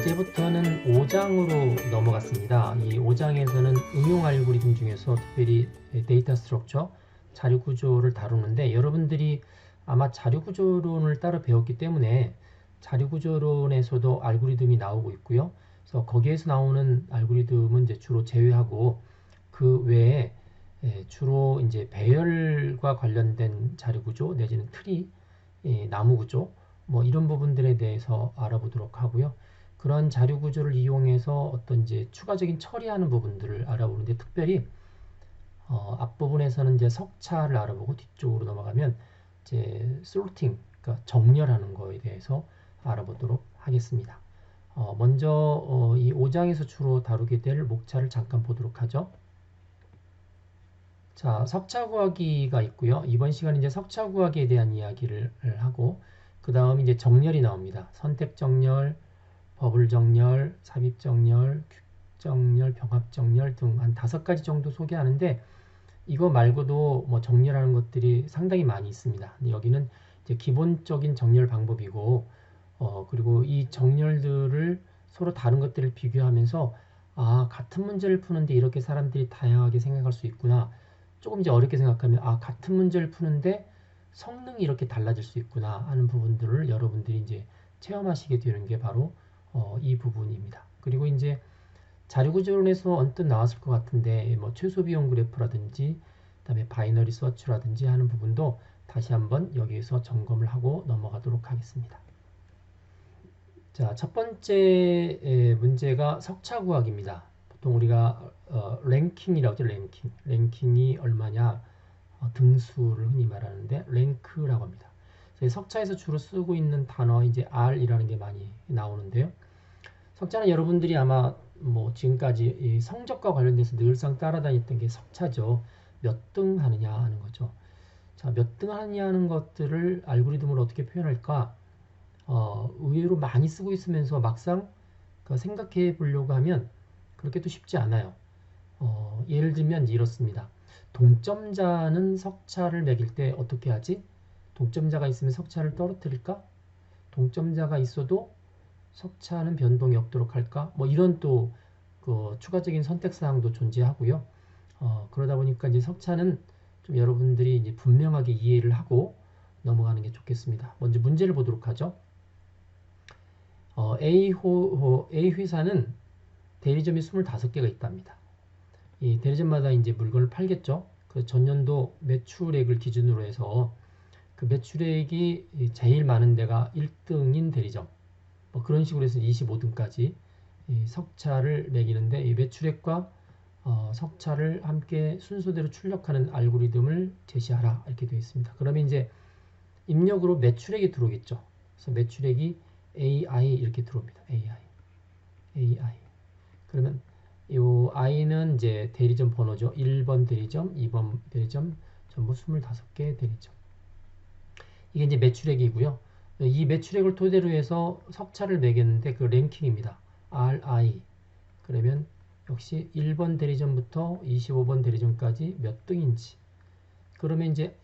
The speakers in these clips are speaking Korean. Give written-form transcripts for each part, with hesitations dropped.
이제부터는 5장으로 넘어갔습니다. 이 5장에서는 응용 알고리즘 중에서 특별히 데이터 스트럭처, 자료 구조를 다루는데, 여러분들이 아마 자료 구조론을 따로 배웠기 때문에 자료 구조론에서도 알고리즘이 나오고 있고요. 그래서 거기에서 나오는 알고리즘은 이제 주로 제외하고 그 외에 주로 이제 배열과 관련된 자료 구조 내지는 트리, 나무 구조, 뭐 이런 부분들에 대해서 알아보도록 하고요. 그런 자료 구조를 이용해서 어떤 이제 추가적인 처리하는 부분들을 알아보는데, 특별히 앞부분에서는 이제 석차를 알아보고 뒤쪽으로 넘어가면 이제 sorting, 그러니까 정렬하는 거에 대해서 알아보도록 하겠습니다. 먼저 이 5장에서 주로 다루게 될 목차를 잠깐 보도록 하죠. 자, 석차 구하기가 있고요. 이번 시간은 이제 석차 구하기에 대한 이야기를 하고, 그 다음 이제 정렬이 나옵니다. 선택 정렬, 버블 정렬, 삽입 정렬, 큐 정렬, 병합 정렬 등 한 5가지 정도 소개하는데, 이거 말고도 뭐 정렬하는 것들이 상당히 많이 있습니다. 근데 여기는 이제 기본적인 정렬 방법이고, 그리고 이 정렬들을 서로 다른 것들을 비교하면서, 아, 같은 문제를 푸는데 이렇게 사람들이 다양하게 생각할 수 있구나. 조금 이제 어렵게 생각하면, 아, 같은 문제를 푸는데 성능이 이렇게 달라질 수 있구나 하는 부분들을 여러분들이 이제 체험하시게 되는 게 바로 이 부분입니다. 그리고 이제 자료구조론에서 언뜻 나왔을 것 같은데, 뭐 최소 비용 그래프라든지 그다음에 바이너리 서치라든지 하는 부분도 다시 한번 여기에서 점검을 하고 넘어가도록 하겠습니다. 자, 첫 번째 문제가 석차 구하기입니다. 보통 우리가 랭킹이라고 하죠. 랭킹이 얼마냐, 등수를 흔히 말하는데 랭크라고 합니다. 석차에서 주로 쓰고 있는 단어 이제 R이라는 게 많이 나오는데요. 석차는 여러분들이 아마 뭐 지금까지 이 성적과 관련돼서 늘상 따라다녔던 게 석차죠. 몇 등 하느냐 하는 거죠. 자, 몇 등 하느냐 하는 것들을 알고리즘으로 어떻게 표현할까? 의외로 많이 쓰고 있으면서 막상 생각해 보려고 하면 그렇게 또 쉽지 않아요. 예를 들면 이렇습니다. 동점자는 석차를 매길 때 어떻게 하지? 동점자가 있으면 석차를 떨어뜨릴까? 동점자가 있어도 석차는 변동이 없도록 할까? 뭐 이런 또 그 추가적인 선택 사항도 존재하고요. 그러다 보니까 이제 석차는 좀 여러분들이 이제 분명하게 이해를 하고 넘어가는 게 좋겠습니다. 먼저 문제를 보도록 하죠. A 회사는 대리점이 25개가 있답니다. 이 대리점마다 이제 물건을 팔겠죠. 그 전년도 매출액을 기준으로 해서 그 매출액이 제일 많은 데가 1등인 대리점, 뭐 그런 식으로 해서 25등까지 석차를 매기는데, 이 매출액과 석차를 함께 순서대로 출력하는 알고리즘을 제시하라 이렇게 되어 있습니다. 그러면 이제 입력으로 매출액이 들어오겠죠. 그래서 매출액이 AI 이렇게 들어옵니다. AI. 그러면 이 I는 이제 대리점 번호죠. 1번 대리점, 2번 대리점, 전부 25개 대리점. 이게 이제 매출액이고요. 이 매출액을 토대로 해서 석차를 매겼는데 그 랭킹입니다. RI. 그러면 역시 1번 대리점부터 25번 대리점까지 몇 등인지. 그러면 이제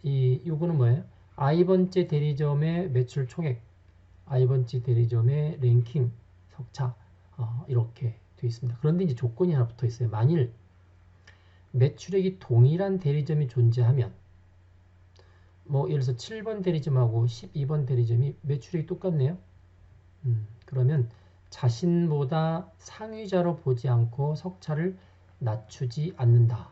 요거는 뭐예요? I번째 대리점의 매출 총액, I번째 대리점의 랭킹, 석차, 이렇게 되어 있습니다. 그런데 이제 조건이 하나 붙어 있어요. 만일 매출액이 동일한 대리점이 존재하면, 뭐 예를 들어서 7번 대리점하고 12번 대리점이 매출액이 똑같네요. 그러면 자신보다 상위자로 보지 않고 석차를 낮추지 않는다.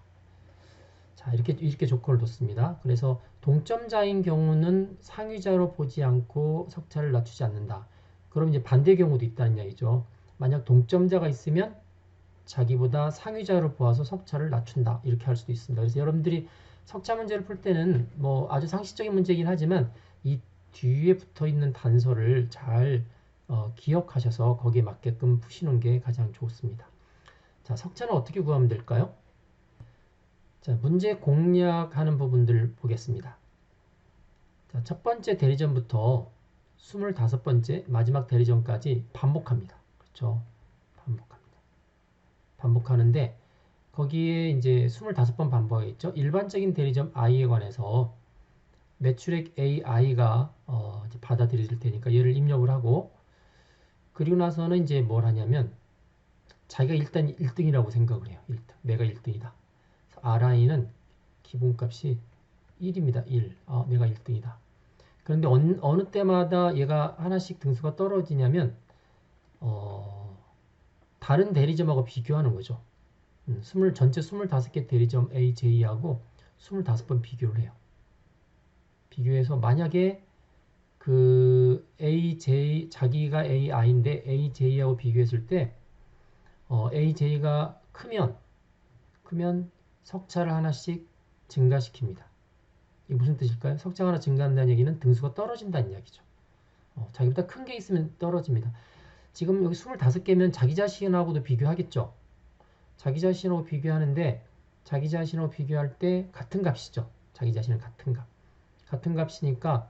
자, 이렇게 조건을 뒀습니다. 그래서 동점자인 경우는 상위자로 보지 않고 석차를 낮추지 않는다. 그럼 이제 반대 경우도 있다는 이야기죠. 만약 동점자가 있으면 자기보다 상위자로 보아서 석차를 낮춘다. 이렇게 할 수도 있습니다. 그래서 여러분들이 석차 문제를 풀 때는 뭐 아주 상식적인 문제이긴 하지만 이 뒤에 붙어 있는 단서를 잘 기억하셔서 거기에 맞게끔 푸시는 게 가장 좋습니다. 자, 석차는 어떻게 구하면 될까요? 자, 문제 공략하는 부분들 보겠습니다. 자, 첫 번째 대리점부터 25번째 마지막 대리점까지 반복합니다. 그렇죠? 반복하는데 거기에 이제 25번 반복하겠죠. 일반적인 대리점 I에 관해서 매출액 AI가 받아들일 테니까 얘를 입력을 하고, 그리고 나서는 이제 뭘 하냐면 자기가 일단 1등이라고 생각을 해요. 1등. 내가 1등이다. Ri는 기본값이 1입니다. 1. 내가 1등이다. 그런데 어느 때마다 얘가 하나씩 등수가 떨어지냐면 다른 대리점하고 비교하는 거죠. 전체 25개 대리점 A, J하고 25번 비교를 해요. 비교해서 만약에 그 AJ, 자기가 AI인데 AJ하고 비교했을 때 AJ가 크면 석차를 하나씩 증가시킵니다. 이게 무슨 뜻일까요? 석차가 하나 증가한다는 얘기는 등수가 떨어진다는 이야기죠. 자기보다 큰 게 있으면 떨어집니다. 지금 여기 25개면 자기 자신하고도 비교하겠죠. 자기 자신하고 비교하는데 자기 자신하고 비교할 때 같은 값이죠. 자기 자신은 같은 값. 같은 값이니까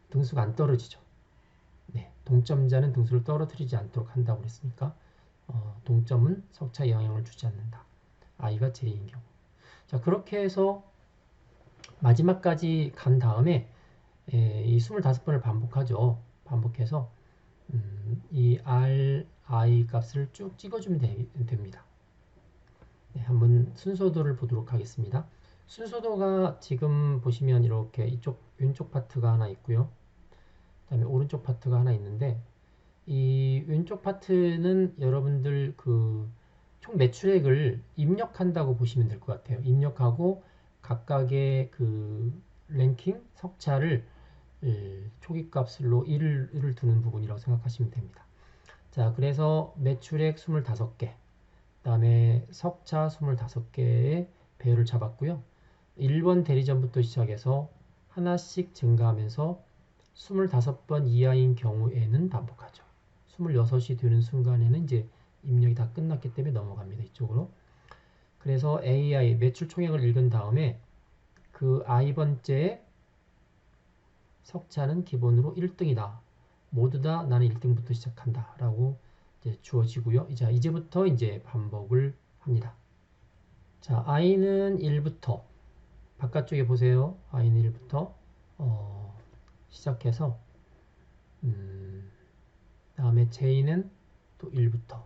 등수가 안 떨어지죠. 네, 동점자는 등수를 떨어뜨리지 않도록 한다고 그랬으니까 동점은 석차에 영향을 주지 않는다. I가 J인 경우. 자, 그렇게 해서 마지막까지 간 다음에 이 25번을 반복하죠. 반복해서 이 RI 값을 쭉 찍어주면 됩니다. 네, 한번 순서도를 보도록 하겠습니다. 순서도가 지금 보시면 이렇게 왼쪽 파트가 하나 있고요. 그 다음에 오른쪽 파트가 하나 있는데 이 왼쪽 파트는 여러분들 그 총 매출액을 입력한다고 보시면 될 것 같아요. 입력하고 각각의 그 랭킹 석차를 초기값으로 1을 두는 부분이라고 생각하시면 됩니다. 자, 그래서 매출액 25개, 그 다음에 석차 25개의 배열을 잡았고요. 1번 대리점부터 시작해서 하나씩 증가하면서 25번 이하인 경우에는 반복하죠. 26이 되는 순간에는 이제 입력이 다 끝났기 때문에 넘어갑니다. 이쪽으로. 그래서 AI 매출 총액을 읽은 다음에 그 i번째 석차는 기본으로 1등이다. 모두 다 나는 1등부터 시작한다. 라고 이제 주어지고요. 이제부터 이제 반복을 합니다. 자, i는 1부터 바깥쪽에 보세요. i는 1부터 시작해서 다음에 j는 또 1부터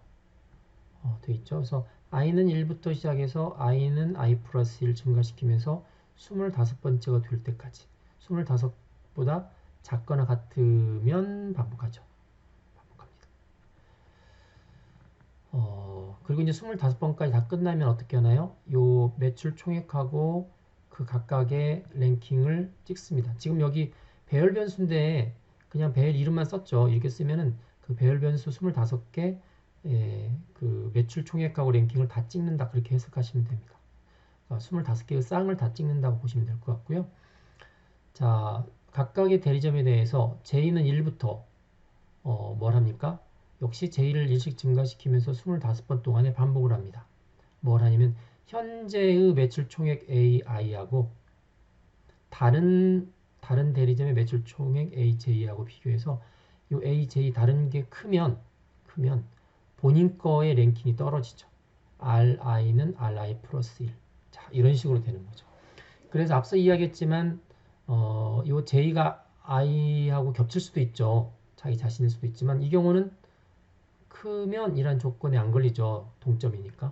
돼 있죠. 그래서 i는 1부터 시작해서 i는 i 플러스 1 증가시키면서 25번째가 될 때까지 25보다 작거나 같으면 반복하죠. 반복합니다. 그리고 이제 25번까지 다 끝나면 어떻게 하나요? 요 매출 총액하고 그 각각의 랭킹을 찍습니다. 지금 여기 배열 변수인데 그냥 배열 이름만 썼죠. 이렇게 쓰면은 그 배열 변수 25개 그 매출 총액하고 랭킹을 다 찍는다. 그렇게 해석하시면 됩니다. 25개의 쌍을 다 찍는다고 보시면 될 것 같고요. 자, 각각의 대리점에 대해서 J는 1부터 뭘 합니까? 역시 J를 1씩 증가시키면서 25번 동안에 반복을 합니다. 뭘 하냐면 현재의 매출 총액 AI하고 다른 대리점의 매출 총액 AJ하고 비교해서 이 AJ 다른 게 크면 본인 거의 랭킹이 떨어지죠. RI는 RI 플러스 1. 자, 이런 식으로 되는 거죠. 그래서 앞서 이야기했지만 이 J가 I하고 겹칠 수도 있죠. 자기 자신일 수도 있지만 이 경우는 크면 이란 조건에 안 걸리죠. 동점이니까.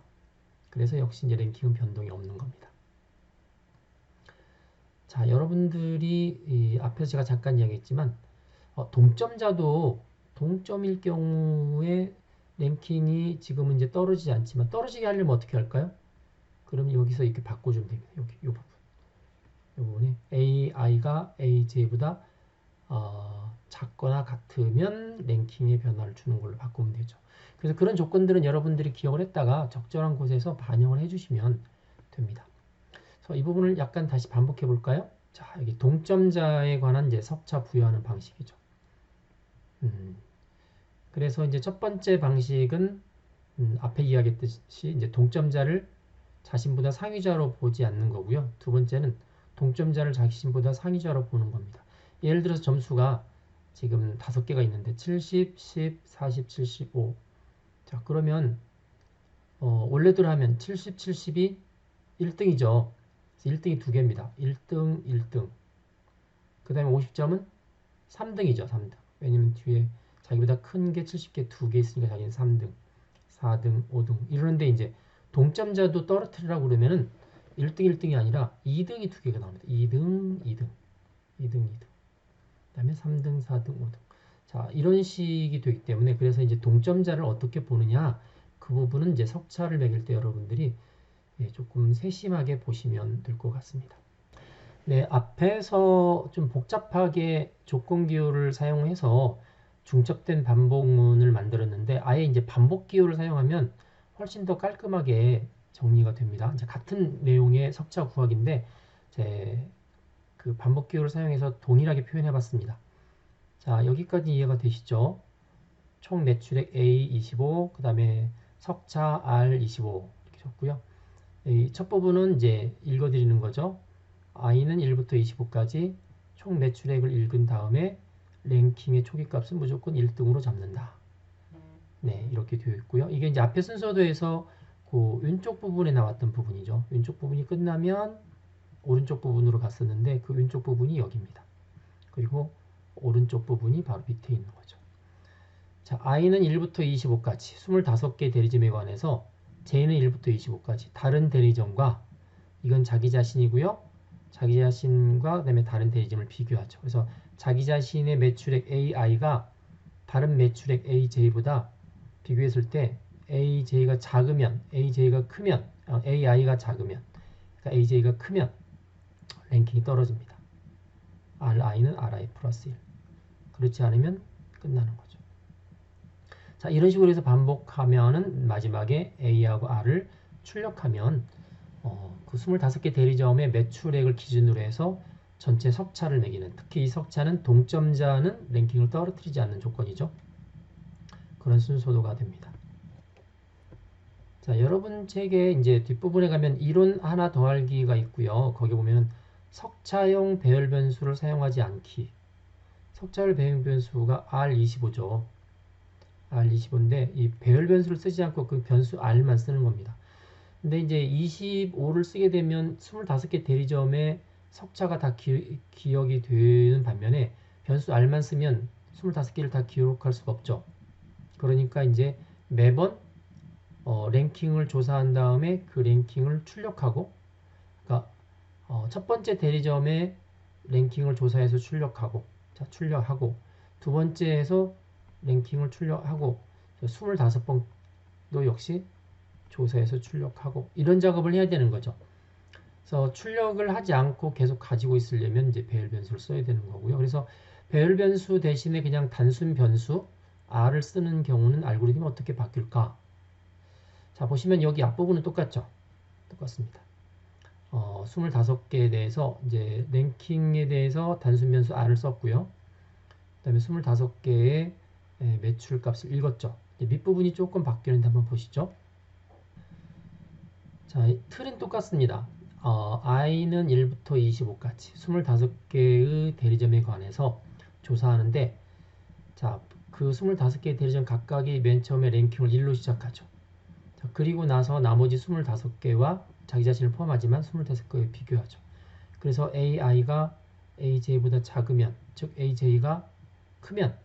그래서 역시 이제 랭킹은 변동이 없는 겁니다. 자, 여러분들이 앞에서 제가 잠깐 이야기했지만 동점자도 동점일 경우에 랭킹이 지금은 이제 떨어지지 않지만 떨어지게 하려면 어떻게 할까요? 그럼 여기서 이렇게 바꿔주면 됩니다. 여기 이 부분. 이 부분이 AI가 AJ보다 작거나 같으면 랭킹의 변화를 주는 걸로 바꾸면 되죠. 그래서 그런 조건들은 여러분들이 기억을 했다가 적절한 곳에서 반영을 해주시면 됩니다. 그래서 이 부분을 약간 다시 반복해 볼까요? 자, 여기 동점자에 관한 이제 석차 부여하는 방식이죠. 그래서 이제 첫 번째 방식은 앞에 이야기했듯이 이제 동점자를 자신보다 상위자로 보지 않는 거고요. 두 번째는 동점자를 자신보다 상위자로 보는 겁니다. 예를 들어서 점수가 지금 5개가 있는데 70, 10, 40, 75. 자, 그러면 원래대로 하면 70, 70이 1등이죠. 1등이 2개입니다. 1등. 그 다음에 50점은 3등이죠. 3등. 왜냐면 뒤에 자기보다 큰 게 70개 2개 있으니까 자기는 3등, 4등, 5등 이러는데 이제 동점자도 떨어뜨리라고 그러면은 1등, 1등이 아니라 2등이 2개가 나옵니다. 2등, 2등, 2등, 2등. 그 다음에 3등, 4등, 5등. 자, 이런 식이 되기 때문에 그래서 이제 동점자를 어떻게 보느냐 그 부분은 이제 석차를 매길 때 여러분들이 조금 세심하게 보시면 될 것 같습니다. 네, 앞에서 좀 복잡하게 조건 기호를 사용해서 중첩된 반복문을 만들었는데 아예 이제 반복 기호를 사용하면 훨씬 더 깔끔하게 정리가 됩니다. 이제 같은 내용의 석차 구하기인데 이제 그 반복 기호를 사용해서 동일하게 표현해 봤습니다. 자, 여기까지 이해가 되시죠? 총 매출액 A25, 그 다음에 석차 R25 이렇게 줬고요. 이 첫 부분은 이제 읽어드리는 거죠. i는 1부터 25까지 총 매출액을 읽은 다음에 랭킹의 초기값은 무조건 1등으로 잡는다. 네, 이렇게 되어 있고요. 이게 이제 앞에 순서도에서 그 왼쪽 부분에 나왔던 부분이죠. 왼쪽 부분이 끝나면 오른쪽 부분으로 갔었는데 그 왼쪽 부분이 여기입니다. 그리고 오른쪽 부분이 바로 밑에 있는 거죠. 자, i는 1부터 25까지 25개 대리점에 관해서 j는 1부터 25까지 다른 대리점과 이건 자기 자신이고요. 자기 자신과 그다음에 다른 대리점을 비교하죠. 그래서 자기 자신의 매출액 AI가 다른 매출액 AJ보다 비교했을 때 AJ가 작으면, AJ가 크면, AI가 작으면, 그러니까 AJ가 크면 랭킹이 떨어집니다. RI는 RI 플러스 1. 그렇지 않으면 끝나는 거죠. 자, 이런 식으로 해서 반복하면은 마지막에 A하고 R을 출력하면 그 25개 대리점의 매출액을 기준으로 해서 전체 석차를 매기는, 특히 이 석차는 동점자는 랭킹을 떨어뜨리지 않는 조건이죠. 그런 순서도가 됩니다. 자, 여러분 책에 이제 뒷부분에 가면 이론 하나 더하기가 있고요. 거기 보면은 석차용 배열 변수를 사용하지 않기. 석차별 배열 변수가 R25죠. R25인데 이 배열 변수를 쓰지 않고 그 변수 R만 쓰는 겁니다. 근데 이제 25를 쓰게 되면 25개 대리점의 석차가 다 기억이 되는 반면에 변수 R만 쓰면 25개를 다 기록할 수가 없죠. 그러니까 이제 매번 랭킹을 조사한 다음에 그 랭킹을 출력하고, 그러니까 첫 번째 대리점의 랭킹을 조사해서 출력하고, 자, 출력하고 두 번째에서 랭킹을 출력하고 25번도 역시 조사해서 출력하고 이런 작업을 해야 되는 거죠. 그래서 출력을 하지 않고 계속 가지고 있으려면 이제 배열 변수를 써야 되는 거고요. 그래서 배열 변수 대신에 그냥 단순 변수 R을 쓰는 경우는 알고리즘이 어떻게 바뀔까? 자, 보시면 여기 앞부분은 똑같죠? 똑같습니다. 25개에 대해서 이제 랭킹에 대해서 단순 변수 R을 썼고요. 그 다음에 25개의 매출 값을 읽었죠. 밑부분이 조금 바뀌었는데 한번 보시죠. 자, 틀은 똑같습니다. i는 1부터 25까지 25개의 대리점에 관해서 조사하는데, 자, 그 25개의 대리점 각각이 맨 처음에 랭킹을 1로 시작하죠. 자, 그리고 나서 나머지 25개와 자기 자신을 포함하지만 25개에 비교하죠. 그래서 AI가 AJ보다 작으면, 즉 AJ가 크면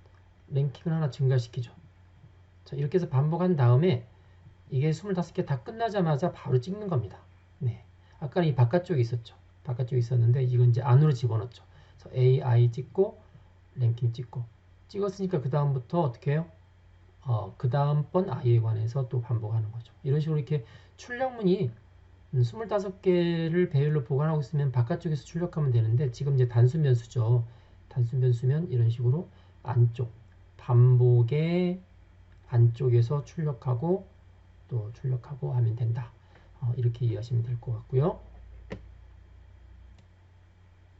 랭킹을 하나 증가시키죠. 자, 이렇게 해서 반복한 다음에 이게 25개 다 끝나자마자 바로 찍는 겁니다. 네. 아까 이 바깥쪽에 있었죠. 바깥쪽에 있었는데 이건 이제 안으로 집어넣죠. 그래서 AI 찍고 랭킹 찍고 찍었으니까 그 다음부터 어떻게 해요? 그 다음번 I에 관해서 또 반복하는 거죠. 이런 식으로 이렇게 출력문이 25개를 배열로 보관하고 있으면 바깥쪽에서 출력하면 되는데 지금 이제 단순 변수죠. 단순 변수면 이런 식으로 안쪽, 반복의 안쪽에서 출력하고 또 출력하고 하면 된다. 이렇게 이해하시면 될 것 같고요.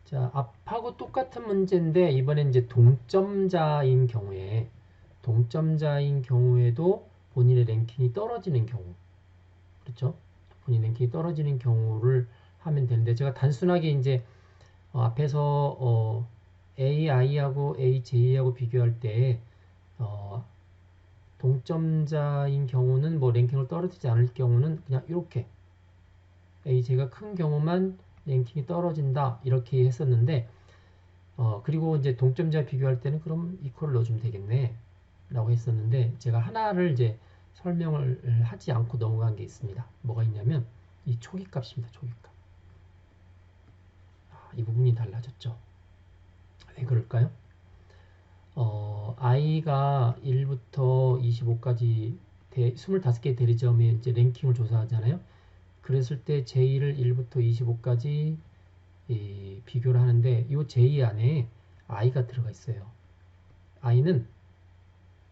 자, 앞하고 똑같은 문제인데 이번엔 이제 동점자인 경우에도 본인의 랭킹이 떨어지는 경우, 그렇죠? 본인 랭킹이 떨어지는 경우를 하면 되는데 제가 단순하게 이제 앞에서 AI하고 AJ하고 비교할 때 동점자인 경우는 뭐 랭킹을 떨어지지 않을 경우는 그냥 이렇게 AJ가 큰 경우만 랭킹이 떨어진다 이렇게 했었는데 그리고 이제 동점자 비교할 때는 그럼 이퀄을 넣어주면 되겠네. 라고 했었는데 제가 하나를 이제 설명을 하지 않고 넘어간 게 있습니다. 뭐가 있냐면 이 초기값입니다. 초기값. 이 부분이 달라졌죠. 왜 그럴까요? i가 1부터 25까지 25개의 대리점의 이제 랭킹을 조사하잖아요. 그랬을 때 j 를 1부터 25까지 비교를 하는데 이 j 안에 i가 들어가 있어요. i는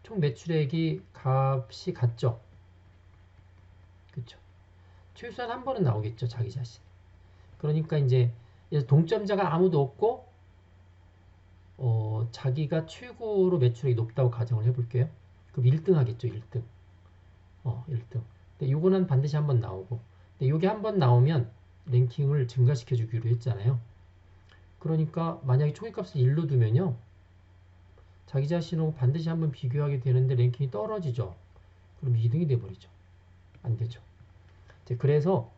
총 매출액이 값이 같죠. 그렇죠. 최소한 한 번은 나오겠죠. 자기 자신. 그러니까 이제 동점자가 아무도 없고 자기가 최고로 매출액이 높다고 가정을 해볼게요. 그럼 1등 하겠죠. 1등. 1등. 근데 요거는 반드시 한번 나오고. 근데 요게 한번 나오면 랭킹을 증가시켜 주기로 했잖아요. 그러니까 만약에 초기값을 1로 두면요. 자기 자신하고 반드시 한번 비교하게 되는데 랭킹이 떨어지죠. 그럼 2등이 돼버리죠. 안 되죠. 그래서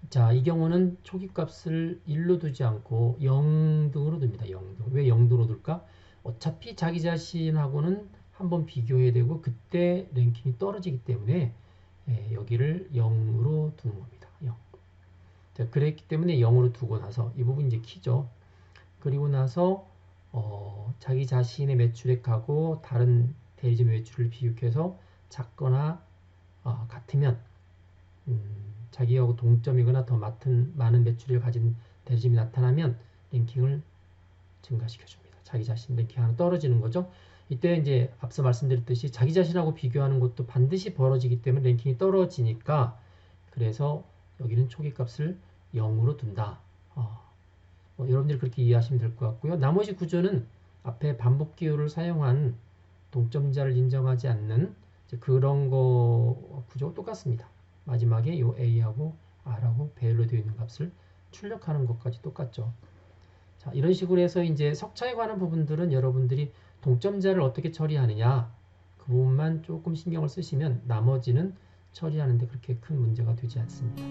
자, 이 경우는 초기값을 1로 두지 않고 0등으로 둡니다. 0등. 왜 0등으로 둘까? 어차피 자기 자신하고는 한번 비교해야 되고 그때 랭킹이 떨어지기 때문에 여기를 0으로 두는 겁니다. 0. 자, 그랬기 때문에 0으로 두고 나서 이 부분 이제 키죠. 그리고 나서 자기 자신의 매출액하고 다른 대리점 매출을 비교해서 작거나 같으면 자기하고 동점이거나 더 많은 매출을 가진 대리점이 나타나면 랭킹을 증가시켜 줍니다. 자기 자신 랭킹 하나 떨어지는 거죠. 이때 이제 앞서 말씀드렸듯이 자기 자신하고 비교하는 것도 반드시 벌어지기 때문에 랭킹이 떨어지니까 그래서 여기는 초기값을 0으로 둔다. 여러분들이 그렇게 이해하시면 될 것 같고요. 나머지 구조는 앞에 반복 기호를 사용한 동점자를 인정하지 않는 그런 거 구조가 똑같습니다. 마지막에 이 A하고 R하고 배열로 되어 있는 값을 출력하는 것까지 똑같죠. 자, 이런 식으로 해서 이제 석차에 관한 부분들은 여러분들이 동점자를 어떻게 처리하느냐 그 부분만 조금 신경을 쓰시면 나머지는 처리하는데 그렇게 큰 문제가 되지 않습니다.